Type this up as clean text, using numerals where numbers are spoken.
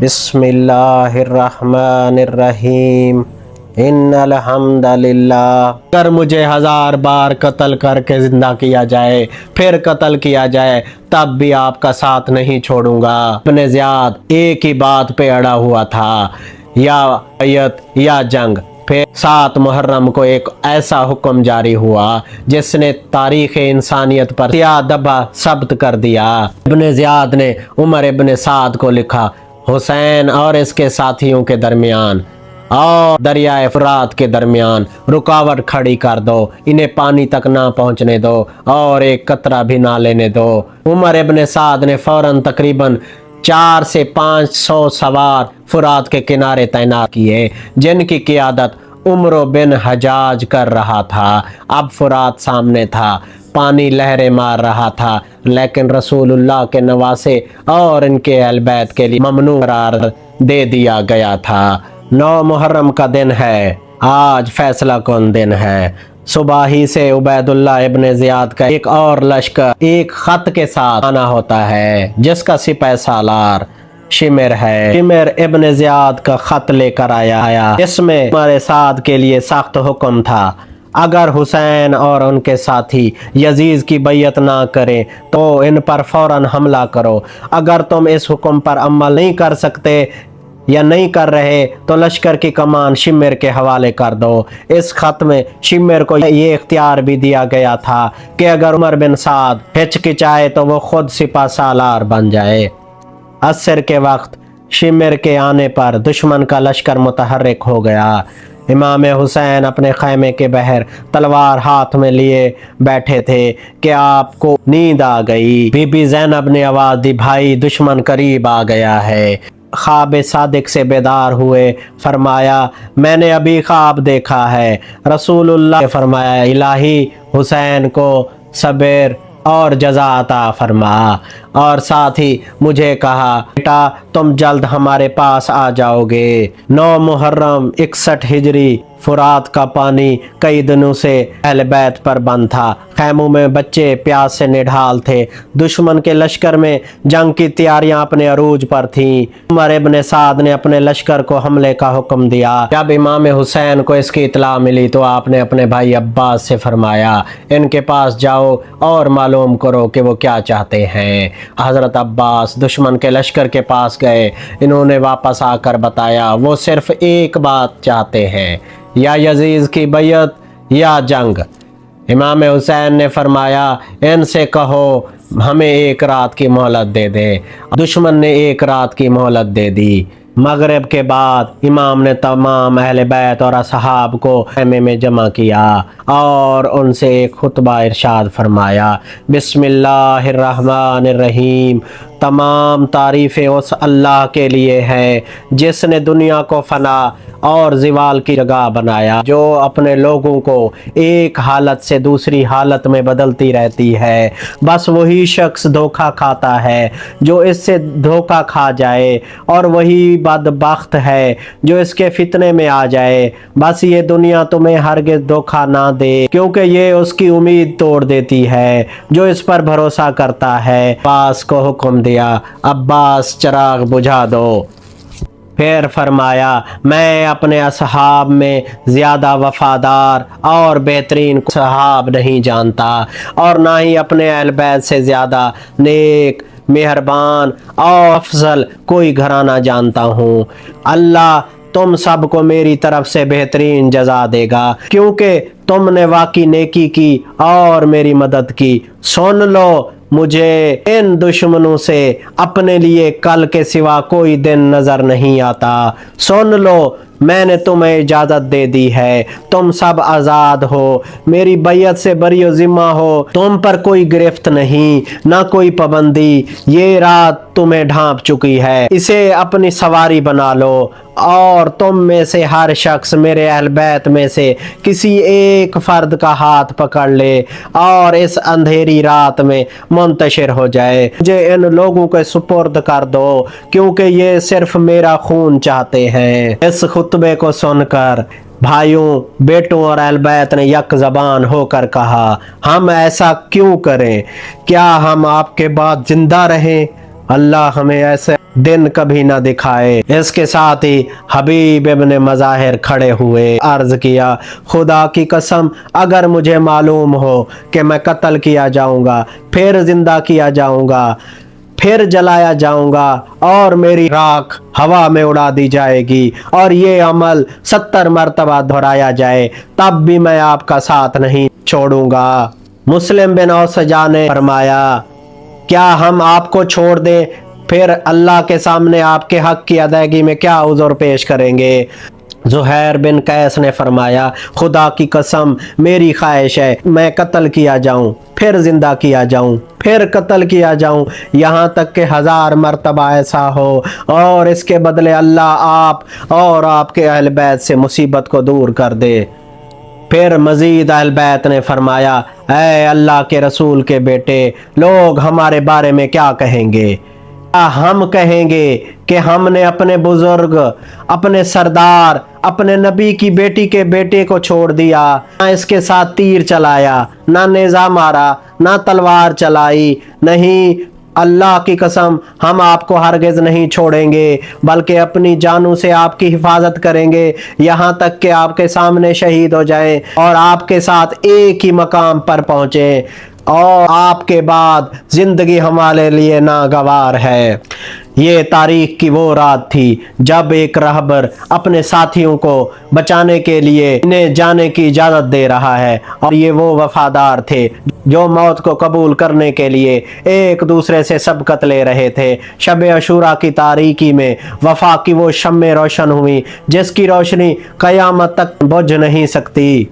बिस्मिल्लाहिर्रहमानिर्रहीम इन्नल हम्दलिल्लाह। अगर मुझे 1000 बार कत्ल करके ज़िंदा किया जाए, फिर कत्ल किया जाए, तब भी आपका साथ नहीं छोड़ूंगा। इब्न ज़ियाद एक ही बात पे अड़ा हुआ था, या बैयत या जंग। फिर 7 मुहर्रम को एक ऐसा हुक्म जारी हुआ जिसने तारीख़ इंसानियत पर स्याह दबा सब्त कर दिया। इब्न ज़ियाद ने उमर इब्न साद को लिखा, हुसैन और इसके साथियों के दरमियान और दरियाए फुरात के दरमियान रुकावट खड़ी कर दो, इन्हें पानी तक ना पहुंचने दो और एक कतरा भी ना लेने दो। उमर इब्न साद ने फौरन तकरीबन 400 से 500 सवार फुरात के किनारे तैनात किए, जिनकी क़ियादत उमर बिन हजाज कर रहा था। अब फुरात सामने था, पानी लहरें मार रहा था, लेकिन रसूलुल्लाह के नवासे और इनके अहल बैत के लिए ममनू करार दे दिया गया था। 9 मुहर्रम का दिन है, आज फैसला कौन दिन है। सुबह ही से उबैदुल्लाह इब्न ज़ियाद का एक और लश्कर एक खत के साथ आना होता है, जिसका सिपाही सालार शिमर है। शिमर इब्न ज़ियाद का खत लेकर आया, इसमें हमारे साथ के लिए सख्त हुक्म था, अगर हुसैन और उनके साथी यजीज की बैयत ना करें तो इन पर फौरन हमला करो। अगर तुम इस हुक्म पर अमल नहीं कर सकते या नहीं कर रहे तो लश्कर की कमान शिमर के हवाले कर दो। इस खत में शिमर को ये इख्तियार भी दिया गया था कि अगर उमर बिन साद हिचकिचाए तो वो खुद सिपा सालार बन जाए। असर के वक्त शिमर के आने पर दुश्मन का लश्कर मुतहर्रिक हो गया। इमाम हुसैन अपने खैमे के बहर तलवार हाथ में लिए बैठे थे कि आपको नींद आ गई। बीबी ज़ैनब ने आवाज़ दी, भाई दुश्मन करीब आ गया है। ख्वाब सादिक से बेदार हुए, फरमाया मैंने अभी ख्वाब देखा है। रसूलुल्लाह ने फरमाया, इलाही हुसैन को सब्र और जज़ा अता फरमा, और साथ ही मुझे कहा, बेटा तुम जल्द हमारे पास आ जाओगे। 9 मुहर्रम 61 हिजरी फुरात का पानी कई दिनों से अहले बैत पर बंद था। खैमों में बच्चे प्यास से निढाल थे। दुश्मन के लश्कर में जंग की तैयारियां अपने अरूज पर थीं। उमर इब्न साद ने अपने लश्कर को हमले का हुक्म दिया। जब इमाम हुसैन को इसकी इतला मिली तो आपने अपने भाई अब्बास से फरमाया, इनके पास जाओ और मालूम करो कि वो क्या चाहते हैं। हज़रत अब्बास दुश्मन के लश्कर के पास गए। इन्होंने वापस आकर बताया, वो सिर्फ एक बात चाहते हैं, या यजीज की बैयत या जंग। इमाम हुसैन ने फरमाया, इनसे कहो हमें एक रात की मोहलत दे दें। दुश्मन ने एक रात की मोहलत दे दी। मगरिब के बाद इमाम ने तमाम अहले बैत और असहाब को खैमे में जमा किया और उनसे एक खुतबा इरशाद फरमाया, बिस्मिल्लाहिर्रहमानिर्रहीम। तमाम तारीफ़ें उस अल्लाह के लिए हैं जिसने दुनिया को फना और ज़िवाल की जगह बनाया, जो अपने लोगों को एक हालत से दूसरी हालत में बदलती रहती है। बस वही शख्स धोखा खाता है जो इससे धोखा खा जाए, और वही बदबख्त है जो इसके फितने में आ जाए। बस ये दुनिया तुम्हें हरगिज़ धोखा ना दे, क्योंकि ये उसकी उम्मीद तोड़ देती है जो इस पर भरोसा करता है। अब्बास को हुक्म दिया, अब्बास चराग बुझा दो। फिर फरमाया, मैं अपने असहाब में ज़्यादा वफ़ादार और बेहतरीन सहाब नहीं जानता, और ना ही अपने अहल बैत से ज़्यादा नेक, मेहरबान और अफजल कोई घराना जानता हूँ। अल्लाह तुम सबको मेरी तरफ से बेहतरीन जज़ा देगा, क्योंकि तुमने वाकई नेकी की और मेरी मदद की। सुन लो, मुझे इन दुश्मनों से अपने लिए कल के सिवा कोई दिन नज़र नहीं आता। सुन लो, मैंने तुम्हें इजाज़त दे दी है, तुम सब आज़ाद हो, मेरी बैयत से बरी ज़िम्मा हो, तुम पर कोई गिरफ्त नहीं, ना कोई पाबंदी। ये रात तुम्हें ढांप चुकी है, इसे अपनी सवारी बना लो, और तुम में से हर शख्स मेरे अहल बैत में से किसी एक फर्द का हाथ पकड़ ले और इस अंधेरी रात में मुंतशिर हो जाए। मुझे इन लोगों के सुपुर्द कर दो, क्योंकि ये सिर्फ मेरा खून चाहते हैं। इस खुतबे को सुनकर भाइयों, बेटों और अहल बैत ने यक ज़बान होकर कहा, हम ऐसा क्यों करें? क्या हम आपके बाद जिंदा रहें? अल्लाह हमें ऐसे दिन कभी न दिखाए। इसके साथ ही हबीब इब्न मज़ाहिर खड़े हुए, अर्ज किया, खुदा की कसम अगर मुझे मालूम हो कि मैं कत्ल किया जाऊंगा, फिर जिंदा किया जाऊंगा, फिर जलाया जाऊंगा और मेरी राख हवा में उड़ा दी जाएगी और ये अमल 70 मरतबा दोहराया जाए, तब भी मैं आपका साथ नहीं छोड़ूंगा। मुस्लिम बिन औसजा ने फरमाया, क्या हम आपको छोड़ दें, फिर अल्लाह के सामने आपके हक की अदायगी में क्या उज़र पेश करेंगे? ज़ुहैर बिन कैस ने फरमाया, खुदा की कसम मेरी ख्वाहिश है मैं कत्ल किया जाऊं, फिर जिंदा किया जाऊं, फिर कत्ल किया जाऊं, यहाँ तक कि 1000 मरतबा ऐसा हो और इसके बदले अल्लाह आप और आपके अहल बैत से मुसीबत को दूर कर दे। फिर मजीद अहल बैत ने फरमाया, ऐ अल्लाह के रसूल के बेटे, लोग हमारे बारे में क्या कहेंगे? हम कहेंगे कि हमने अपने बुजुर्ग, अपने सरदार, अपने नबी की बेटी के बेटे को छोड़ दिया, ना इसके साथ तीर चलाया, ना नेज़ा मारा, ना तलवार चलाई। नहीं, अल्लाह की कसम हम आपको हरगिज़ नहीं छोड़ेंगे, बल्कि अपनी जानों से आपकी हिफाजत करेंगे, यहाँ तक कि आपके सामने शहीद हो जाएं और आपके साथ एक ही मकाम पर पहुँचें, और आपके बाद जिंदगी हमारे लिए नागवार है। ये तारीख की वो रात थी जब एक रहबर अपने साथियों को बचाने के लिए इन्हें जाने की इजाज़त दे रहा है, और ये वो वफादार थे जो मौत को कबूल करने के लिए एक दूसरे से सबकत ले रहे थे। शब अशूरा की तारीकी में वफा की वो शम्मे रोशन हुई जिसकी रोशनी क़यामत तक बुझ नहीं सकती।